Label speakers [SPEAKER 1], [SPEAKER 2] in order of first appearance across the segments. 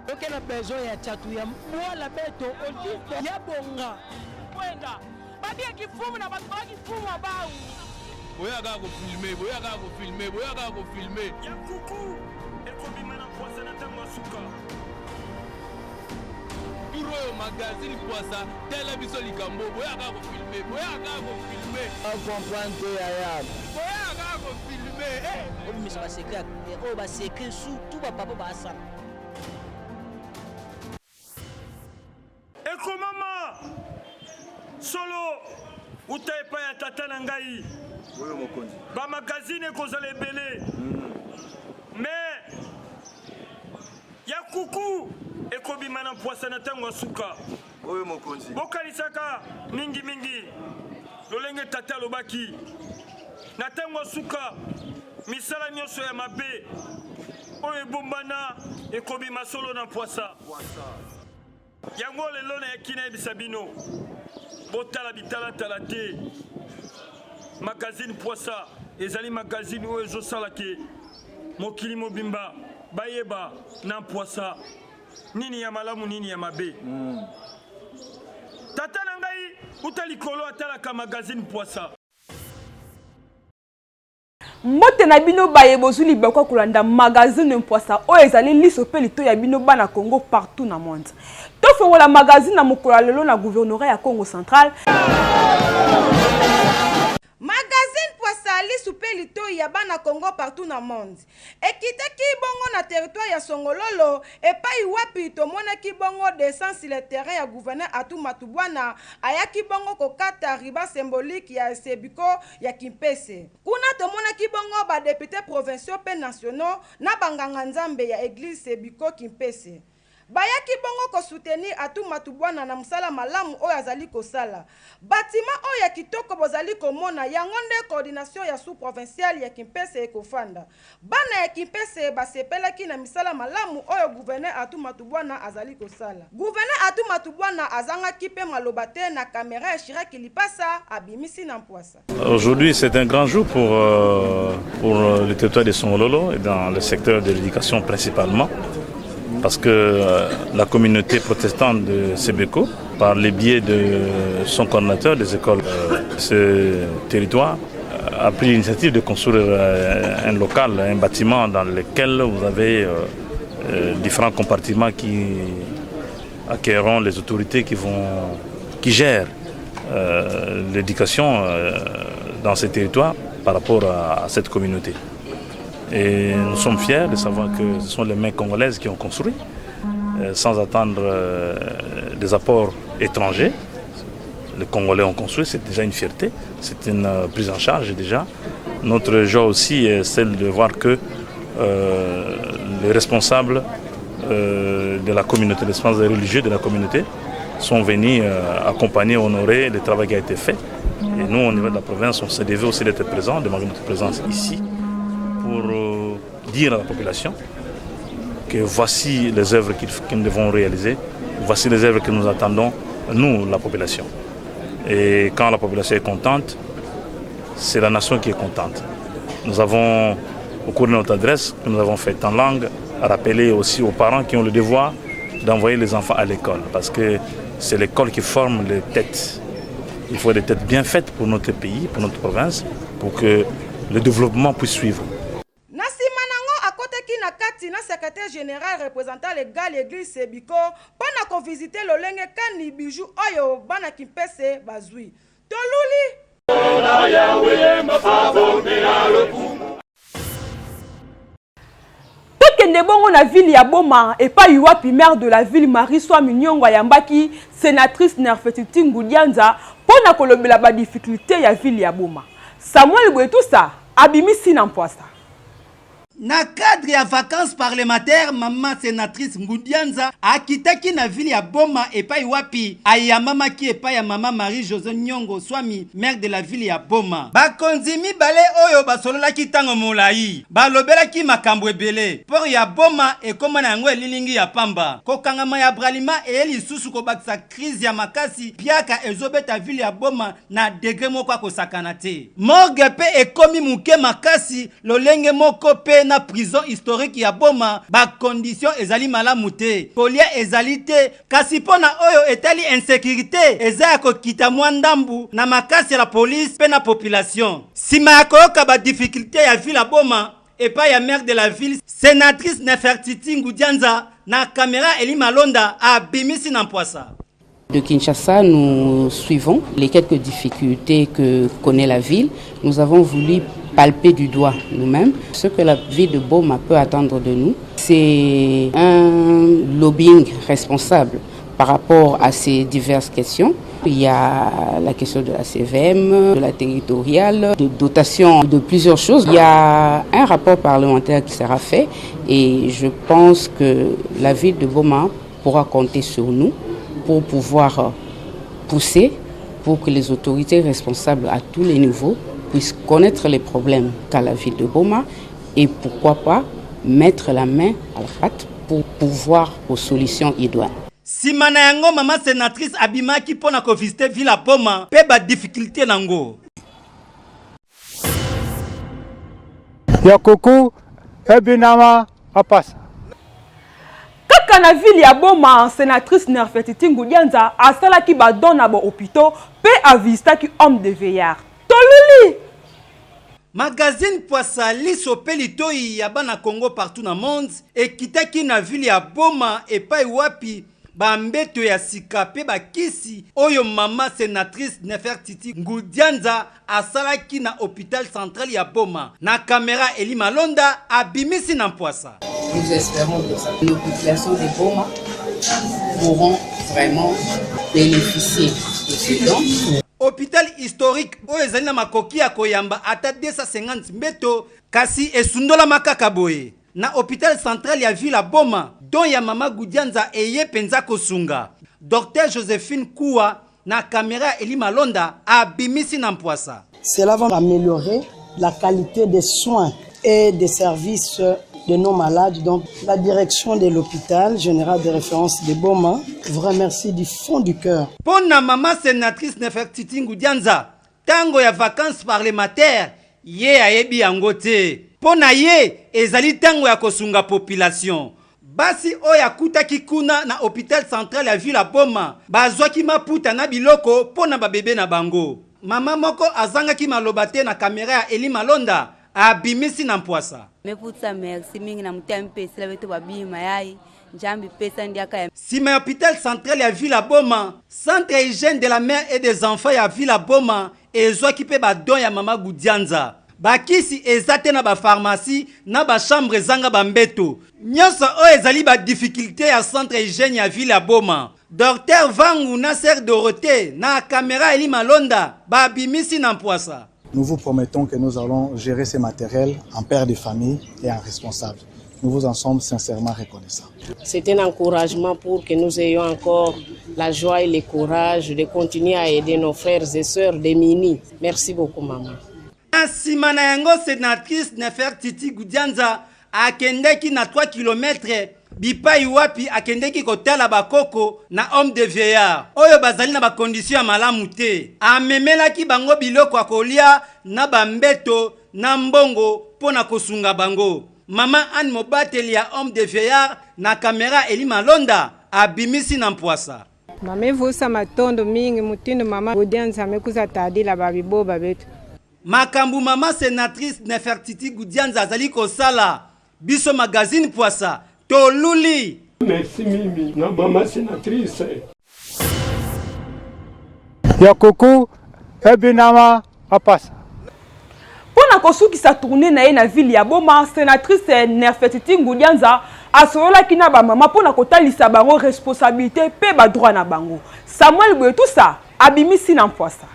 [SPEAKER 1] Ok, na besoin ya chatu ya mwala beto olive ya bonga.
[SPEAKER 2] Kwenda. Badia kifumu na batu kifumu abau.
[SPEAKER 3] Boya kaka filmer.
[SPEAKER 4] Ya kuku. Ekobima na poisa na tango suka.
[SPEAKER 3] Bureau magazine poisa tele biso likambo boya kaka filmer.
[SPEAKER 1] On comprend que yaya.
[SPEAKER 3] Boya kaka filmer.
[SPEAKER 1] On mi ça secret. On va secret sous tout va papa ba ça.
[SPEAKER 4] Eko mama. Solo utepa ya tata na ngai.
[SPEAKER 5] Oyo mokonzi.
[SPEAKER 4] Ba magazine kozala ebele. Mais ya kuku ekobima na poisa na tango suka.
[SPEAKER 5] Oyo mokonzi.
[SPEAKER 4] Bokalisaka mingi lolenge tata lobaki. Na tango suka misala nyonso ya mabe. Oyo bombana ekobima solo na poisa. Yango lelo na yakina bisabino. Botala bitala talate. Magazine poisa ezali magazine oyo ezosala ke mokili mobimba bayeba na poisa nini ya malamu nini ya mabe. Tata na ngai utalikolo atalaka magazine poisa.
[SPEAKER 6] Mbote na bino baye bozuli bakwa kulanda magazine poisa o ezali liso pe lito ya bino bana Congo partout na monde. To fongola magazine na mokolo lelo na gouvernorat ya Congo central.
[SPEAKER 7] Magazine poisa liso pe lito ya bana Congo partout na monde. Ekitaki bongo na territoire ya Songololo epai wapi tomonaki bongo d'essence le terrain ya gouverneur Atou Matubwana ayaki bongo kokata riba symbolique ya Sebiko ya Kimpese. Kuna tomonaki bongo ba député provinciaux pe nationaux na banganga nzambe ya église Sebiko Kimpese. Bayaki bongo ko soutenir Atou Matubwana na musala malamu oyo azali kosala. Batima oyo ya kitoko bozali komona yango nde coordination ya sous-provinciale ya Kimpese ekofanda. Bana ya Kimpese basepelaki na misala malamu oyo gouverneur Atou Matubwana azali kosala. Gouverneur Atou Matubwana azangaki pe maloba te na caméra ya Chirac Lipasa abimisi na Mpwasa.
[SPEAKER 8] Aujourd'hui, c'est un grand jour pour le territoire de Songololo et dans le secteur de l'éducation principalement. Parce que la communauté protestante de Sebeko, par le biais de son coordinateur des écoles de ce territoire, a pris l'initiative de construire un local, un bâtiment dans lequel vous avez différents compartiments qui accueilleront les autorités qui gèrent l'éducation dans ce territoire par rapport à cette communauté. Et nous sommes fiers de savoir que ce sont les mains congolaises qui ont construit, sans attendre des apports étrangers. Les Congolais ont construit, c'est déjà une fierté, c'est une prise en charge déjà. Notre joie aussi est celle de voir que les responsables de la communauté, les responsables religieux de la communauté sont venus accompagner, honorer le travail qui a été fait. Et nous, au niveau de la province, on s'est dévoué aussi d'être présents, de marquer notre présence ici, pour dire à la population que voici les œuvres que nous devons réaliser, voici les œuvres que nous attendons, nous, la population. Et quand la population est contente, c'est la nation qui est contente. Nous avons, au cours de notre adresse que nous avons faite en langue, rappelé aussi aux parents qui ont le devoir d'envoyer les enfants à l'école, parce que c'est l'école qui forme les têtes. Il faut des têtes bien faites pour notre pays, pour notre province, pour que le développement puisse suivre.
[SPEAKER 7] Na kati na secrétaire général représentant légal l'église Sebiko pendant qu'on visitait l'olenge kani bijou oyo bana Kimpese bazui toluli
[SPEAKER 6] tokende bongo na ville ya Boma et pas yuapi maire de la ville Marie Swami Nyongo Yambaki sénatrice Nerfetiti Ngudianza pona kolobela ba difficulté ya ville ya Boma Samuel Bwetusa abimisi na Mpwasa.
[SPEAKER 9] Na cadre ya vacances parlementaires, maman sénatrice Ngudianza akitaki na ville ya Boma epai wapi ayamama ki epai ya maman Marie-José Nyongo Swami maire de la ville ya Boma. Bakonzimi bale oyo basolola ki tango molai. Balobela ki makambo ebele. Por ya Boma ekoma na yango elilingi ya pamba. Kokangama ya bralima eli susu ko bakisa crise ya makasi piaka ezobeta ville ya Boma na degré moko ko sakana te. Morgue pe ekomi muke makasi lolenge moko pe na prison historique ya Boma ba condition ezali malamu te kolia ezali te kasi pona oyo etali insécurité eza ya kokita mwa ndambu na makasi ya la police pe na population sima ya koyoka ba difficulté ya ville ya Boma epai ya maire de la ville sénatrice Nefertiti Ngudianza na caméra Eli Malonda a bimisi na Mpwasa.
[SPEAKER 10] De Kinshasa, nous suivons les quelques difficultés que connaît la ville. Nous avons voulu palper du doigt nous-mêmes. Ce que la ville de Boma peut attendre de nous, c'est un lobbying responsable par rapport à ces diverses questions. Il y a la question de la CVM, de la territoriale, de dotation de plusieurs choses. Il y a un rapport parlementaire qui sera fait et je pense que la ville de Boma pourra compter sur nous pour pouvoir pousser pour que les autorités responsables à tous les niveaux puissent connaître les problèmes qu'a la ville de Boma et pourquoi pas mettre la main à la pâte pour pouvoir aux solutions idoines.
[SPEAKER 9] Simana yango mama sénatrice abimaki pona ko visiter ville à Boma pe ba difficulté nango.
[SPEAKER 11] Ya koko ebinama apasa.
[SPEAKER 6] Kaka na ville ya Boma, sénatrice Nefertiti Ngudianza asalaki ba don na ba hôpitaux pe avistaki homme de veillard. Toluli
[SPEAKER 9] Magazine Poissa lisopeli toi ya bana Congo partout na monde et kitaki na ville ya Boma et pa wapi bambeto ya sika pe bakisi oyo mama sénatrice Nefertiti Ngudianza asalaki na hôpital central ya Boma na caméra Eli Malonda abimisi na Mpwasa.
[SPEAKER 10] Nous espérons que les populations de Boma pourront vraiment bénéficier de ces dons.
[SPEAKER 9] Hôpital historique oyo ezali na makoki ya koyamba ata 250 mbeto kasi esundola makaka boye na hôpital central ya ville ya Boma don ya mama Ngudianza eye penza kosunga. Docteur Joséphine Koua na caméra Eli Malonda abimisi na Mpwasa.
[SPEAKER 12] Cela va améliorer la qualité des soins et des services de nos malades. Donc la direction de l'hôpital général de référence de Boma vous remercie du fond du cœur.
[SPEAKER 9] Pour na mama sénatrice Nefertiti Ngudianza, tango ya vacances parlementaires, ye ayebi yango te. Pona ye ezali tango ya kosunga population. Basi oya kutaki kuna na hôpital central ya ville ya Boma, bazwaki maputa na biloko pona ba bébé na bango. Mama moko azangaki maloba te na caméra ya Eli Malonda abimisi na Mpwasa.
[SPEAKER 13] Meputa merci mingi na mutempe sila beto babima yai njambi pesa ndiaka ya.
[SPEAKER 9] Sima hôpital central ya ville ya Boma, centre hygiène de la mère et des enfants ya ville ya Boma ezwaki pe ba don ya mama Ngudianza. Bakisi ezate na ba pharmacie na ba chambre zanga bambeto. Nyonso o ezali ba difficulté ya centre hygiène ya ville ya Boma. Docteur Vangu Nasser Dorothée na caméra Eli Malonda ba bimisi na Mpwasa.
[SPEAKER 11] Nous vous promettons que nous allons gérer ces matériels en père de famille et en responsable. Nous vous en sommes sincèrement reconnaissants.
[SPEAKER 12] C'est un encouragement pour que nous ayons encore la joie et le courage de continuer à aider nos frères et sœurs démunis. Merci beaucoup, maman.
[SPEAKER 9] Simana yango sénatrice Nefertiti Ngudianza akendeki na 3 km bipai wapi akendeki kotala bakoko na homme de veillard oyo bazali na ba condition ya malamu te amemelaki bango biloko akolia na bambeto na mbongo pona kosunga bango. Mama Anne Mobateli ya homme de veillard na caméra Eli Malonda abimisi na Mpwasa.
[SPEAKER 14] Mamevusa matondo mingi mutindo mama Ngudianza amekuza tadila babibo babetu.
[SPEAKER 9] Makambu mama sénatrice Nefertiti Ngudianza azali kosala biso magazine Poissa toluli.
[SPEAKER 15] Merci mimi na mama sénatrice.
[SPEAKER 11] Ya koko ebinama apasa.
[SPEAKER 6] Pona kosukisa tourner na ye na ville ya Boma, sénatrice Nefertiti Ngudianza asololaki na ba mama pona kotalisa bango responsabilité pe ba droit na bango. Samuel Boye tout ça abimisi na Mpwasa.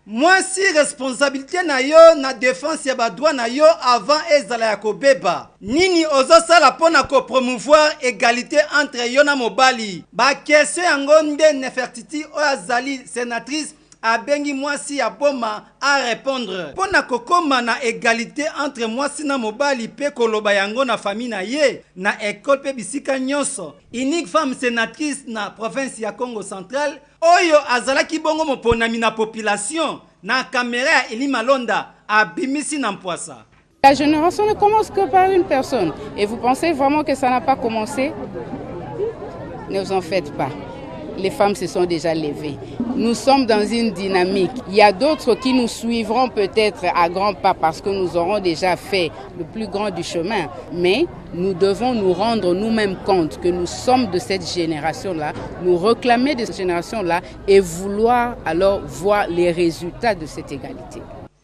[SPEAKER 9] Moi si responsabilité na yo na défense ya ba droit na yo avant ezala ya kobeba. Nini ozosala pona ko promouvoir égalité entre yo na mobali. Ba question yango nde Nefertiti Oazali sénatrice abengi mwasi ya Boma à répondre. Pona kokoma na égalité entre mwasi na mobali pe koloba yango na famille na ye na école pe bisika nyonso. Unique femme sénatrice na province ya Congo central oyo azalaki bongo moponami na population na caméra ya Eli Malonda abimisi na Mpwasa.
[SPEAKER 10] La génération ne commence que par une personne. Et vous pensez vraiment que ça n'a pas commencé? Ne vous en faites pas. Les femmes se sont déjà levées. Nous sommes dans une dynamique. Il y a d'autres qui nous suivront peut-être à grands pas parce que nous aurons déjà fait le plus grand du chemin. Mais nous devons nous rendre nous-mêmes compte que nous sommes de cette génération-là, nous réclamer de cette génération-là et vouloir alors voir les résultats de cette égalité.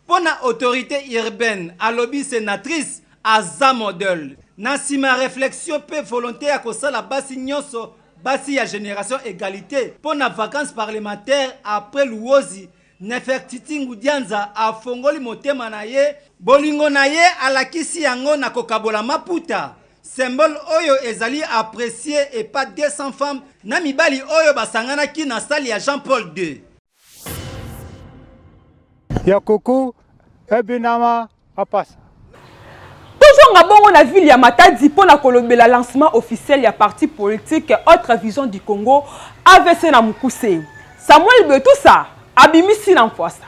[SPEAKER 9] Pour la autorité urbaine, à lobby sénatrice, à za modèle. Nasi ma réflexion peut volonté à cause la basi nyonso, basi ya génération égalité. Pour la vacances parlementaires après l'ouozi, Nefertiti Ngudianza a fongoli motema na ye, bolingo na ye alakisi yango na kokabola maputa. Symbole oyo ezali apprécié et pas 200 femmes, na mibali oyo basangana ki na sali ya Jean-Paul II.
[SPEAKER 16] Ya koko ebinama apasa.
[SPEAKER 6] Toujours bongo na ville ya Matadi pour na kolobela lancement officiel ya parti politique Autre Vision du Congo AVC na Mukuse. Samuel Betusa abimisi na Mpoasa.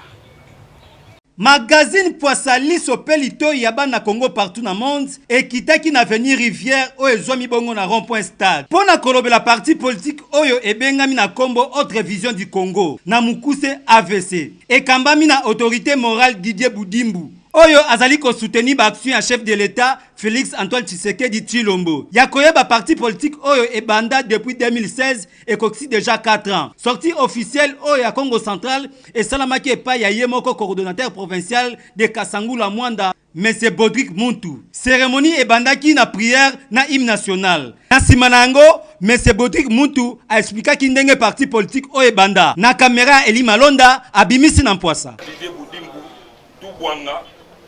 [SPEAKER 9] Magazine Poissa liso pelito yaba na Congo partout na monde et kitaki na venir rivière o ezwami bongo na rond-point stade. Pona kolobela parti politique oyo ebengami na kombo Autre Vision du Congo na Mukuse AVC et kambami na autorité morale Didier Boudimbu. Oyo azali ko soutenir l'action à chef de l'État Félix Antoine Tshisekedi Tshilombo. Yakoyeba parti politique oyo ebanda depuis 2016 et koksi déjà 4 ans. Sortie officielle oyo ya Congo Central et salamaki epa ya yemoko coordonnateur provincial de Kasangula Mwanda Monsieur Bodrick Muntu. Cérémonie ebandaki na prière na hymne national. Na simanango Monsieur Bodrick Muntu a expliqué ki ndenge parti politique oyo ebanda. Na caméra Eli Malonda abimisi na Mpoasa.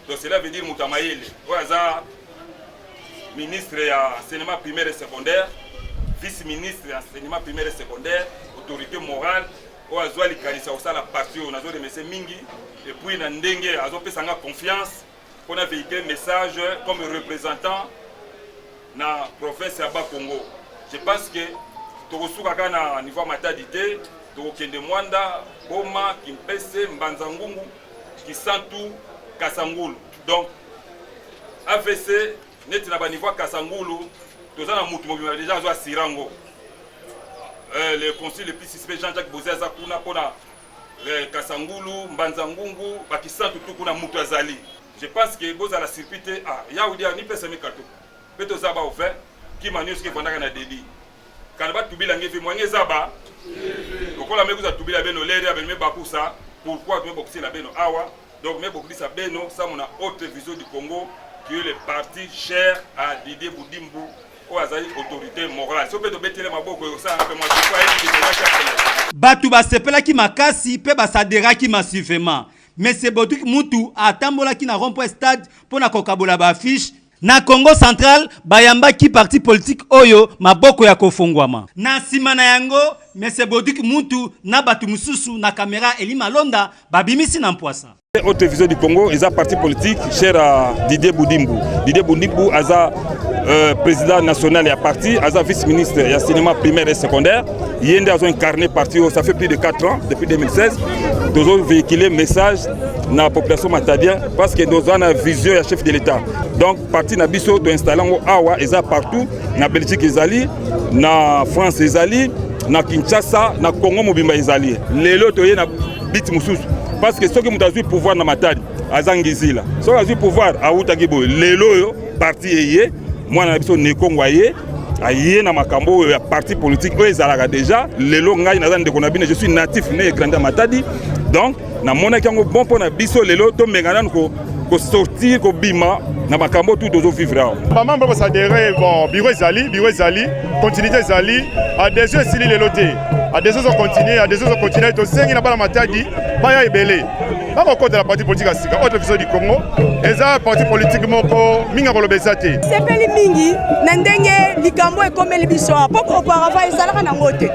[SPEAKER 17] Donc cela veut dire Moutamayele. Oaza ministre ya enseignement primaire et secondaire, vice-ministre ya enseignement primaire et secondaire, autorité morale, oaza likanisa osala parti on azo remercier mingi et puis na ndenge azo pesanga confiance pour na véhiculer message comme représentant na province ya Bas-Congo. Je pense que tokosuka kana niveau Matadi te, tokende Mwanda, Boma, Kimpese, Mbanzangungu, Kisantu, Kasangulu. Donc AVC net na ba niveau Kasangulu tozana mutu mobima déjà zo Sirango. Le conseil le plus suspect Jean-Jacques Bozaza kuna pona Kasangulu, Mbanzangungu, Bakisantu tout kuna mutu azali. Je pense que boza la circuité ya udia ni pesa mekato. Peto zaba ouvert qui manus que vandaka na délit. Kanaba tubila ngevi mwange zaba. Okola mekuza tubila beno lere abelme bakusa pourquoi tu me boxer la beno awa. Donc, mais beaucoup de ça, ça mon Autre Vision du Congo, qui est le parti cher à Didier Boudimbu, aux autorités morales. Si on peut te mettre les maboko, ça un peu moins de
[SPEAKER 9] Batu basepela ki makasi, pe basadera ki massivement. Mais c'est Bodrick Muntu a tambola ki na rond-point stade pour na kokabola ba affiche. Na Congo Central, bayamba ki parti politique oyo maboko ya kofongwama. Na simana yango, Monsieur Bodrick Muntu na batu mususu na caméra Eli Malonda babimisi na Mpoasa.
[SPEAKER 17] Autre Vision du Congo, ils ont parti politique cher à Didier Boudimbu. Didier Boudimbu est président national et à parti, est vice-ministre de l'enseignement primaire et secondaire. Il a incarné parti, ça fait plus de 4 ans, depuis 2016. Nous avons véhiculé le message dans la population matadienne parce que nous avons une vision du chef de l'État. Donc, parti Nabiso doit installer en Awa, ils ont partout, dans Belgique, ils allient, dans France, ils allient, dans Kinshasa, dans Congo, Mobimba, ils allient. Les autres, ils ont bit moussous. Parce que ceux qui ont eu pouvoir dans Matadi, à Zangizila, ceux qui ont eu pouvoir à Outagibo, les loyaux, parti ayé, moi, je suis né Congolais, ayé, dans ma cambo, parti politique, eux, ils ont déjà, les loyaux, je suis natif, né et grandi à Matadi. Donc, dans mon équipe, bon pour Nabiso, les loyaux, tout le monde ko sortir ko bima na makambo tout dozo vivre.
[SPEAKER 18] Maman ba s'adhérer bon bureau Zali, continuité Zali, adhésion sili les lotés. Adhésion continuer to sengi na bala Matadi, ba ya ebele. Ba ko de la parti politique asika, Autre Vision du Congo, eza parti politique moko minga ko lobezate.
[SPEAKER 19] Sepeli mingi na ndenge likambo ekomeli biso, poko auparavant ezalaka na ngote.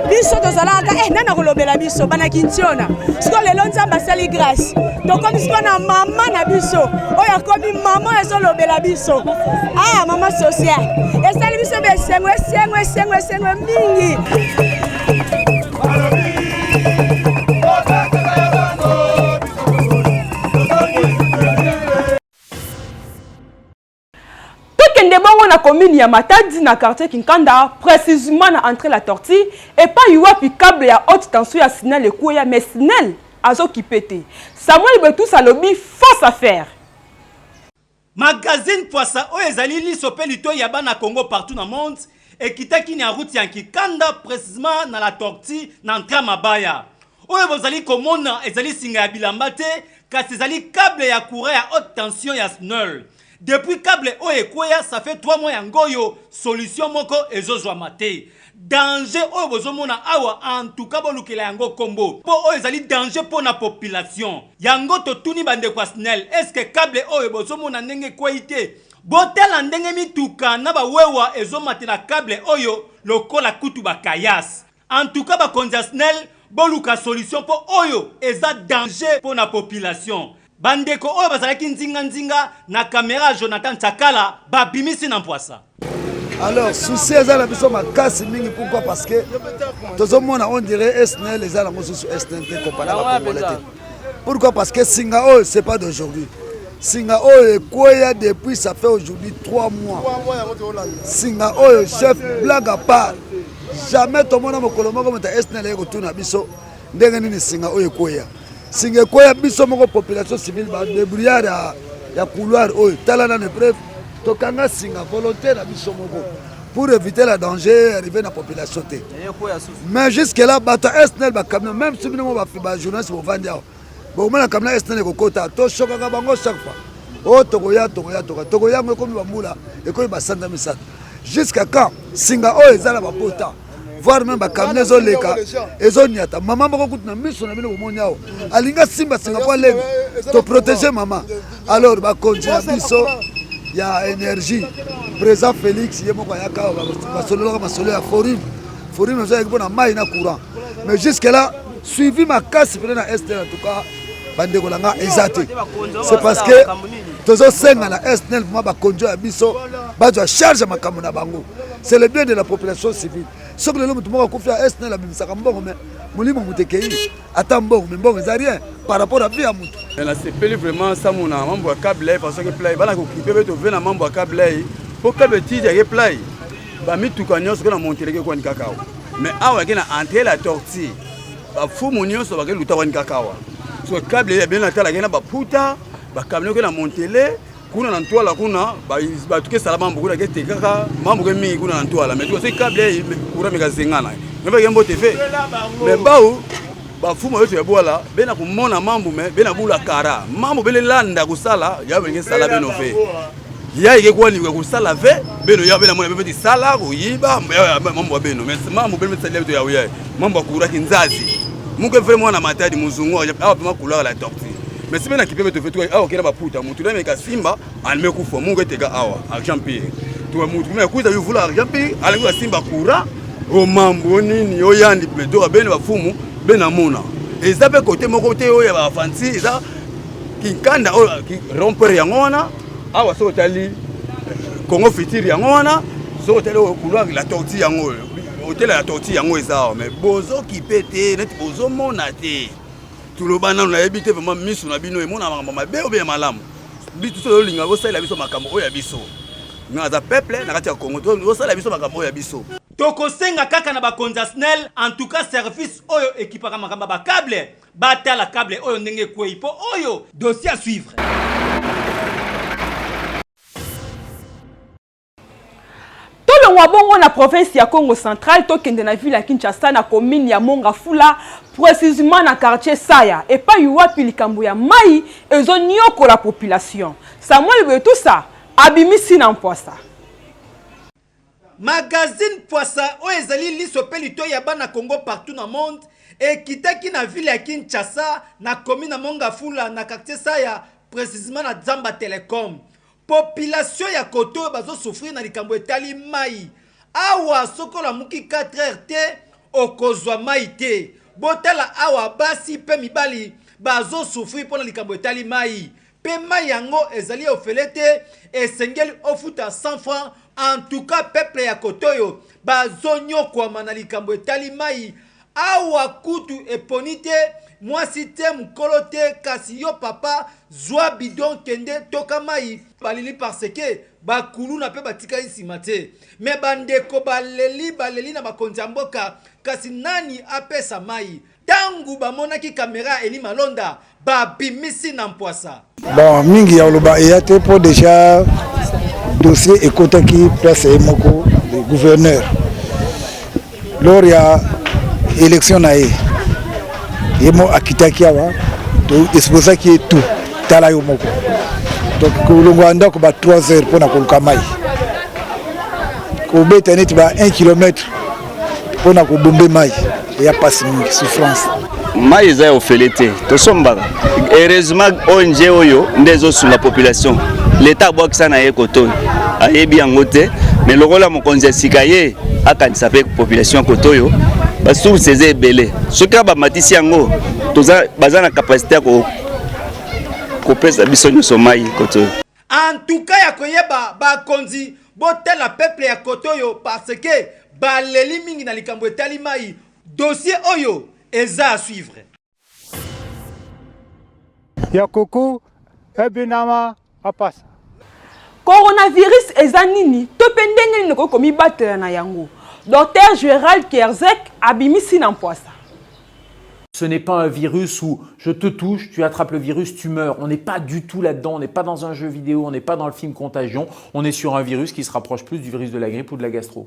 [SPEAKER 19] Biso tozalaka nana ko lobela biso bana kintiona. Siko lelo nzamba sali grâce. Donc comme siko na mama na biso oyo akomi mama ezolobela biso mama social esali biso besengwe mingi.
[SPEAKER 6] na commune ya Matadi na quartier Kinkanda, précisément na entrée la Tortue, et pas yuapi câble ya haute tension ya Sinel Ekouya, mais Sinel azo ki pété. Samuel Betous a lobby force à faire.
[SPEAKER 9] Magazine Poissa Oyezali lisope lito ya bana Congo partout dans le monde et kitaki ni route ya Kinkanda précisément na la Tortue na entrée Mabaya. Oye bozali komona ezali singa ya bilamba te kasi ezali câble ya courant ya haute tension ya Snell. Depuis câble oye kwea ça fait 3 mois ya ngoyo solution moko ezozwa mate. Danger oye bozomona awa en tout cas bolukela yango kombo. Po oye ezali danger pour la population. Yango totuni bande kwa Snell. Est-ce que câble oye bozomona ndenge kweite? Botela ndenge mituka na ba wewa ezomate na câble oyo lokola kutu bakayas. En tout cas ba konza Snell boluka solution pour oyo eza danger pour la population. Bandeko oyo bazalaki nzinga na caméra Jonathan Tsakala babimisi na Poissa.
[SPEAKER 20] Alors souci eza la biso makasi mingi pourquoi parce que tozomona on dirait SNL les ala mosu SNT comparé à Congolais. Pourquoi parce que singa oyo c'est pas d'aujourd'hui. Singa oyo koya depuis ça fait aujourd'hui 3 mois. Singa oyo chef blague à part. Jamais tout le monde mokolo moko meta SNL eko tuna biso ndenge nini singa oyo koya. Singa koya biso moko population civile ba débrouillard ya couloir oyo talana ne bref tokanga singa volontaire na biso moko pour éviter la danger arriver na population te. Mais jusque là bato SNL ba camion même si bino ba journaliste bo vandia. Bon mona camion SNL ko kota to shokanga bango chaque fois. Oh tokoya ngoko mi bambula eko ba sanda misata. Jusqu'à quand singa oyo ezala ba pota voir même ba camion zo leka ezo nyata maman moko kutuna miso na bino bomonyao alinga simba singa kwa lego to protéger maman alors ba konja biso ya énergie président Félix yemoko yaka ba solo ka masolo ya forum nous a bona mai na courant mais jusque là suivi ma casse peut na est en tout cas bandeko langa ezate c'est parce que tozo senga na SNL moi ba konjo ya biso ba jo charge makambo na bango c'est le bien de la population civile ce que le mutu moko kufia SNL abimisaka mbongo mais mulimo mutekei ata mbongo mais mbongo za rien par rapport à vie à mutu.
[SPEAKER 21] Na sepeli vraiment ça mon mambo ya câble parce que play bana ko kipe beto vena mambo ya câble pour câble tiji ya play ba mituka nyonso na montereke ko ni kakao mais awa kena entrée la Tortue ba fumu nyonso ba ke luta ko ni kakao so câble ya bien atala kena ba puta ba camion ko na montele kuna na ntwala kuna ba tuke salama mbuku na kete kaka mambo ke mingi kuna na ntwala mais tu sais câble kura meka zengana ngeba yembo TV mais baou ba fumo yote ya bola bena kumona mambo me bena bula kara mambo bele landa kusala ya benge sala beno fe ya ike kwa ni kusala ve beno ya bena mona beti sala kuyiba mambo beno mais mambo bele sala yote ya uya mambo kura kinzazi mungu vraiment na matadi muzungu awa pema kula la Tortue mais si bena kipepe to fetu awa kena ba puta mutu na meka simba alme kufa mungu eteka awa argent pire to mutu me kuza yuvula argent pire alikuwa simba kura o mambo nini oyandi pledo bene ba fumu benamona ezape côté moko te oyo ba fanti eza Kinkanda o rompeur yango wana awa so tali Congo Futur yango wana so tali couloir la Tortue yango hôtel la Tortue yango eza mais bozo ki pété net bozo mona te tout le bana na ebité vraiment misu na bino e mona makambo be obe malamu bitu so linga bo sala biso makambo oya biso na za peuple na kati ya Congo to sala biso makambo oya biso.
[SPEAKER 9] Toko senga kaka na bakonza SNEL en tout cas service oyo ekipaka makamba ba câble bata la câble oyo ndenge kwei po oyo dossier à suivre.
[SPEAKER 6] Tolo wabongo na province ya Congo central tokende na ville ya Kinshasa na commune ya Mongafula précisément na quartier Saya et pas yuwapi likambo ya mai ezo nyoko la population. Samuel Betousa abimisi na Poissa.
[SPEAKER 9] Magazine Poissa oyezali lisopelito ya bana Congo partout dans le monde et kitaki na ville ya Kinshasa na commune ya Mongafula na quartier Saya précisément na Zamba Telecom. Population ya koto bazo souffrir na likambo etali mai. Awa sokola muki 4h te okozwa mai te. Botala awa basi pe mibali bazo souffrir pona likambo etali mai. Pe mai yango ezali ofelete esengeli ofuta 100 francs. En tout cas peuple ya kotoyo bazonyo kwa mana likambo etali mai awa kutu eponi te mwasi te mokolo te kasi yo papa zwa bidon kende toka mai balili parce que bakulu na pe batikali nsima te me bandeko baleli na bakonzi ya mboka kasi nani apesa mai tangu bamonaki kamera eli malonda babimisi na mpwasa.
[SPEAKER 20] Bon mingi ya oloba eya te po déjà dossier ekotaki place moko le gouverneur lors ya élection na ye mo akitaki awa to esposaki tout tala yo moko donc kolongwa ndako ba 3 heures pona koluka mai kobeta neti ba 1 km pona kobombe mai ya pasi mingi souffrance
[SPEAKER 2] mai eza ya ofele te tosombaka heureusement onje oyo nde ezosunga population l'état abwakisa na ye koto ayebi yango te mais lokola mokonzi ya sika ye akanisa mpe population ya koto oyo basource eza ebele soki bamatisi yango baza na kapasité ya kopesa biso nyonso mai koto oyo.
[SPEAKER 9] En tout cas ya koyeba bakonzi botela peuple ya koto oyo parce que baleli mingi na likambo etali mai dossier oyo eza à suivre.
[SPEAKER 16] Ya koko ebinama apasa.
[SPEAKER 6] Coronavirus eza nini to pe ndenge nini komi batela na yango. Docteur Gérald Kerzek abimisi na mpwasa.
[SPEAKER 22] Ce n'est pas un virus où je te touche, tu attrapes le virus, tu meurs. On n'est pas du tout là-dedans, on n'est pas dans un jeu vidéo, on n'est pas dans le film Contagion. On est sur un virus qui se rapproche plus du virus de la grippe ou de la gastro.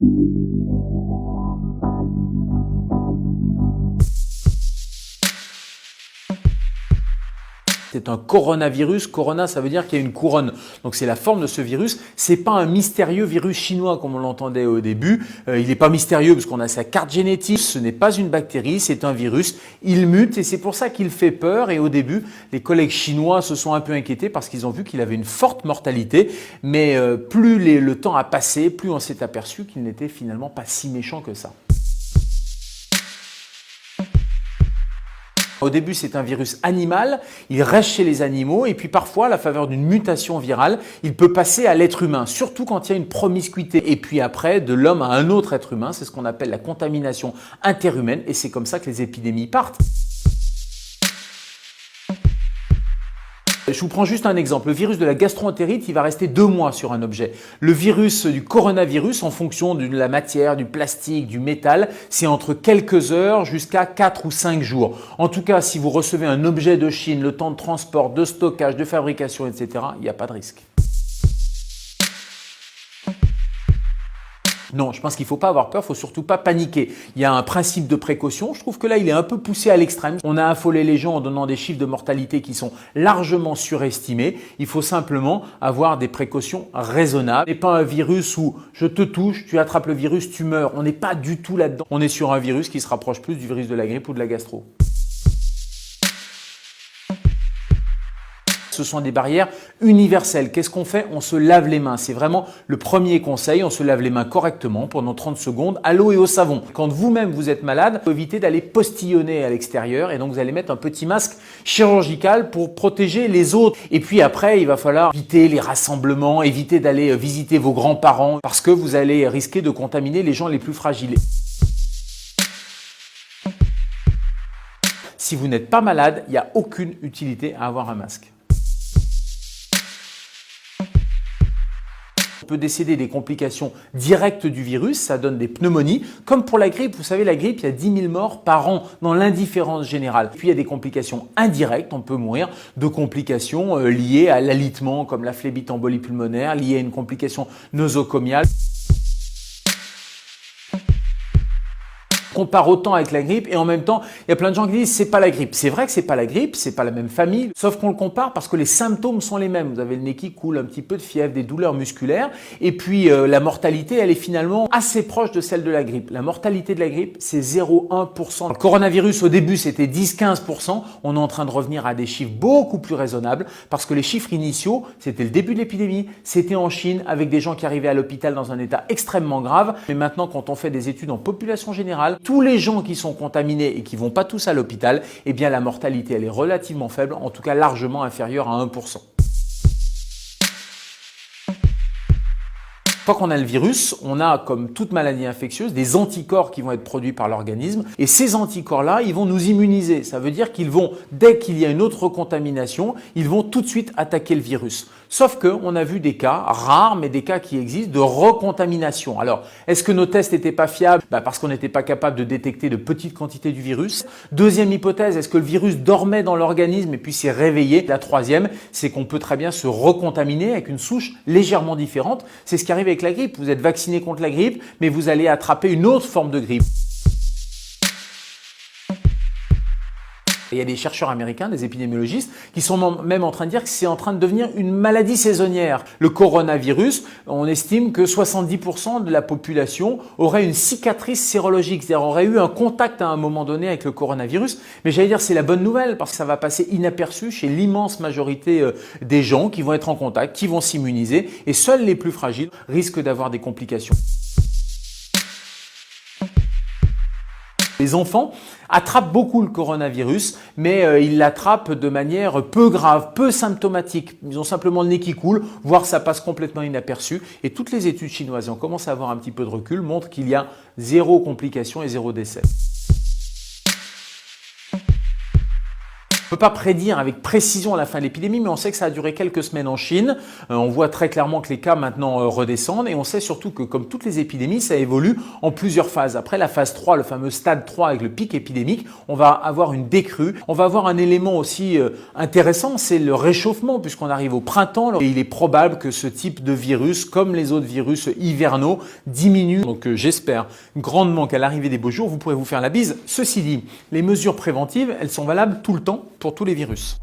[SPEAKER 22] C'est un coronavirus. Corona, ça veut dire qu'il y a une couronne. Donc c'est la forme de ce virus. C'est pas un mystérieux virus chinois comme on l'entendait au début. Il n'est pas mystérieux parce qu'on a sa carte génétique. Ce n'est pas une bactérie, c'est un virus. Il mute et c'est pour ça qu'il fait peur. Et au début, les collègues chinois se sont un peu inquiétés parce qu'ils ont vu qu'il avait une forte mortalité. Mais plus le temps a passé, plus on s'est aperçu qu'il n'était finalement pas si méchant que ça. Au début, c'est un virus animal, il reste chez les animaux et puis parfois, à la faveur d'une mutation virale, il peut passer à l'être humain, surtout quand il y a une promiscuité. Et puis après, de l'homme à un autre être humain, c'est ce qu'on appelle la contamination interhumaine et c'est comme ça que les épidémies partent. Je vous prends juste un exemple. Le virus de la gastroentérite, il va rester 2 mois sur un objet. Le virus du coronavirus, en fonction de la matière, du plastique, du métal, c'est entre quelques heures jusqu'à 4 ou 5 jours. En tout cas, si vous recevez un objet de Chine, le temps de transport, de stockage, de fabrication, etc., il n'y a pas de risque. Non, je pense qu'il ne faut pas avoir peur, il ne faut surtout pas paniquer. Il y a un principe de précaution. Je trouve que là, il est un peu poussé à l'extrême. On a affolé les gens en donnant des chiffres de mortalité qui sont largement surestimés. Il faut simplement avoir des précautions raisonnables. Ce n'est pas un virus où je te touche, tu attrapes le virus, tu meurs. On n'est pas du tout là-dedans. On est sur un virus qui se rapproche plus du virus de la grippe ou de la gastro. Ce sont des barrières universelles. Qu'est-ce qu'on fait? On se lave les mains. C'est vraiment le premier conseil. On se lave les mains correctement pendant 30 secondes à l'eau et au savon. Quand vous-même vous êtes malade, évitez d'aller postillonner à l'extérieur et donc vous allez mettre un petit masque chirurgical pour protéger les autres. Et puis après, il va falloir éviter les rassemblements, éviter d'aller visiter vos grands-parents parce que vous allez risquer de contaminer les gens les plus fragiles. Si vous n'êtes pas malade, il n'y a aucune utilité à avoir un masque. On peut décéder des complications directes du virus, ça donne des pneumonies. Comme pour la grippe, vous savez, la grippe, il y a 10 000 morts par an dans l'indifférence générale. Puis il y a des complications indirectes, on peut mourir de complications liées à l'alitement comme la phlébite embolie pulmonaire, liées à une complication nosocomiale. Compare autant avec la grippe et en même temps, il y a plein de gens qui disent c'est pas la grippe. C'est vrai que c'est pas la grippe, c'est pas la même famille, sauf qu'on le compare parce que les symptômes sont les mêmes. Vous avez le nez qui coule, un petit peu de fièvre, des douleurs musculaires et puis la mortalité, elle est finalement assez proche de celle de la grippe. La mortalité de la grippe, c'est 0,1%. Le coronavirus, au début, c'était 10-15%. On est en train de revenir à des chiffres beaucoup plus raisonnables parce que les chiffres initiaux, c'était le début de l'épidémie, c'était en Chine avec des gens qui arrivaient à l'hôpital dans un état extrêmement grave. Mais maintenant, quand on fait des études en population générale, tous les gens qui sont contaminés et qui vont pas tous à l'hôpital, eh bien la mortalité elle est relativement faible, en tout cas largement inférieure à 1%. Quand on a le virus, on a, comme toute maladie infectieuse, des anticorps qui vont être produits par l'organisme. Et ces anticorps-là, ils vont nous immuniser. Ça veut dire qu'ils vont, dès qu'il y a une autre contamination, ils vont tout de suite attaquer le virus. Sauf qu'on a vu des cas rares, mais des cas qui existent, de recontamination. Alors, est-ce que nos tests n'étaient pas fiables? Parce qu'on n'était pas capable de détecter de petites quantités du virus. Deuxième hypothèse, est-ce que le virus dormait dans l'organisme et puis s'est réveillé? La troisième, c'est qu'on peut très bien se recontaminer avec une souche légèrement différente. C'est ce qui arrive avec la grippe. Vous êtes vacciné contre la grippe, mais vous allez attraper une autre forme de grippe. Il y a des chercheurs américains, des épidémiologistes, qui sont même en train de dire que c'est en train de devenir une maladie saisonnière. Le coronavirus, on estime que 70% de la population aurait une cicatrice sérologique, c'est-à-dire aurait eu un contact à un moment donné avec le coronavirus. Mais j'allais dire c'est la bonne nouvelle parce que ça va passer inaperçu chez l'immense majorité des gens qui vont être en contact, qui vont s'immuniser et seuls les plus fragiles risquent d'avoir des complications. Les enfants attrapent beaucoup le coronavirus, mais ils l'attrapent de manière peu grave, peu symptomatique. Ils ont simplement le nez qui coule, voire ça passe complètement inaperçu. Et toutes les études chinoises, et on commence à avoir un petit peu de recul, montrent qu'il y a 0 complication et 0 décès. On ne peut pas prédire avec précision la fin de l'épidémie, mais on sait que ça a duré quelques semaines en Chine. On voit très clairement que les cas maintenant redescendent et on sait surtout que comme toutes les épidémies, ça évolue en plusieurs phases. Après la phase 3, le fameux stade 3 avec le pic épidémique, on va avoir une décrue. On va avoir un élément aussi intéressant, c'est le réchauffement puisqu'on arrive au printemps et il est probable que ce type de virus, comme les autres virus hivernaux, diminue. Donc j'espère grandement qu'à l'arrivée des beaux jours, vous pourrez vous faire la bise. Ceci dit, les mesures préventives, elles sont valables tout le temps pour tous les virus.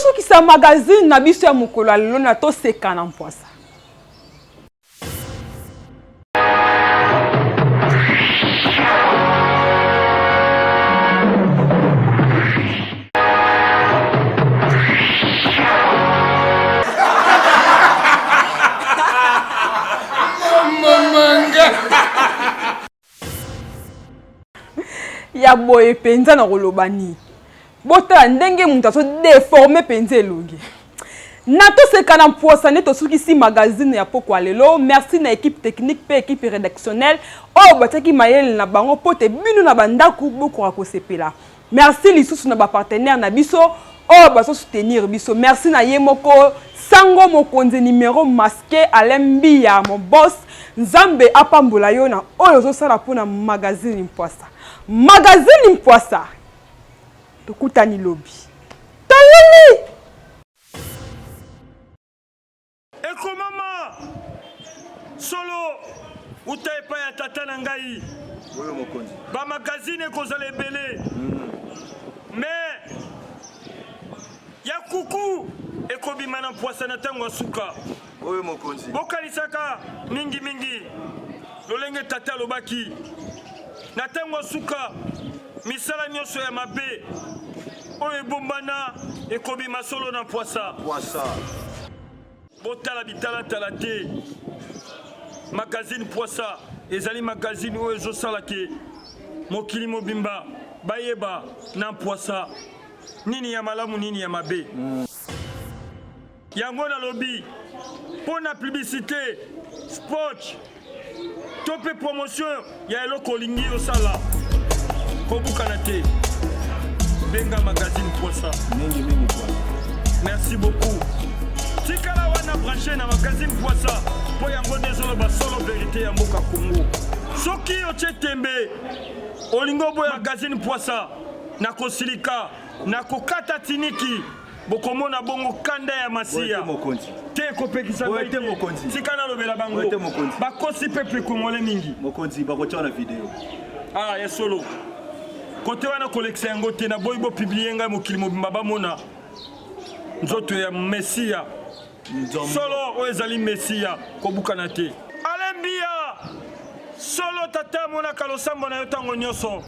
[SPEAKER 6] tosukisa magazine na biso ya mokolo ya lelo na toseka na mpwasa. Ya boye penza na koloba nini botala ndenge mutu azodeforme penza elongi na toseka na mposa nde tosukisi magazine ya pokwa lelo. Merci na équipe technique pe équipe rédactionnelle oyo batiaki mayele na bango mpo te bino na bandako bokoka kosepela. Merci lisusu na bapartenaire na biso oyo bazosoutenir biso. Merci na ye moko Sango Mokonzi numéro masqué Alembi ya mon boss Nzambe apambola yo na oyo zosala pona magazine mposa. Magazine Mpwasa tokutani lobi tayeli
[SPEAKER 4] eko mama solo utepa ya tata na ngai
[SPEAKER 5] oyo mokonzi
[SPEAKER 4] ba magazine kozala ebele mais ya kuku ekobima na mpwasa na ntango ya suka
[SPEAKER 5] oyo mokonzi
[SPEAKER 4] bokalisaka mingi lolenge tata alobaki na ntango suka misala nyonso ya mabe oyo ebombana ekobima solo na mpwasa botala bitalatala te. Magazine Mpwasa ezali magazine oyo ezosala ke mokili mobimba bayeba na Mpwasa nini ya malamu nini ya mabe. Yango na lobby pour la publicité sport topé promotion ya eloko lingi osala kobukana te benga magazine Mpwasa mingi merci beaucoup. Tikala wana branché na magazine Mpwasa po yango désolé ba solo vérité ya mboka Congo soki otie tembe olingo boya magazine Mpwasa na kosilika na kokata tiniki bokomona bongo kanda ya masia te kopekisa
[SPEAKER 5] te mokonzi
[SPEAKER 4] tikana lobela bango bakosi peuple congolais mingi
[SPEAKER 5] mokonzi bakotia na video
[SPEAKER 4] ya solo kote wana collection yango te na boy bo publier ngai mokili mobimba bamona nzoto ya Messia solo oyo ezali Messia kobukana te Alembia solo tata mona kalosambo na yo tango nyonso.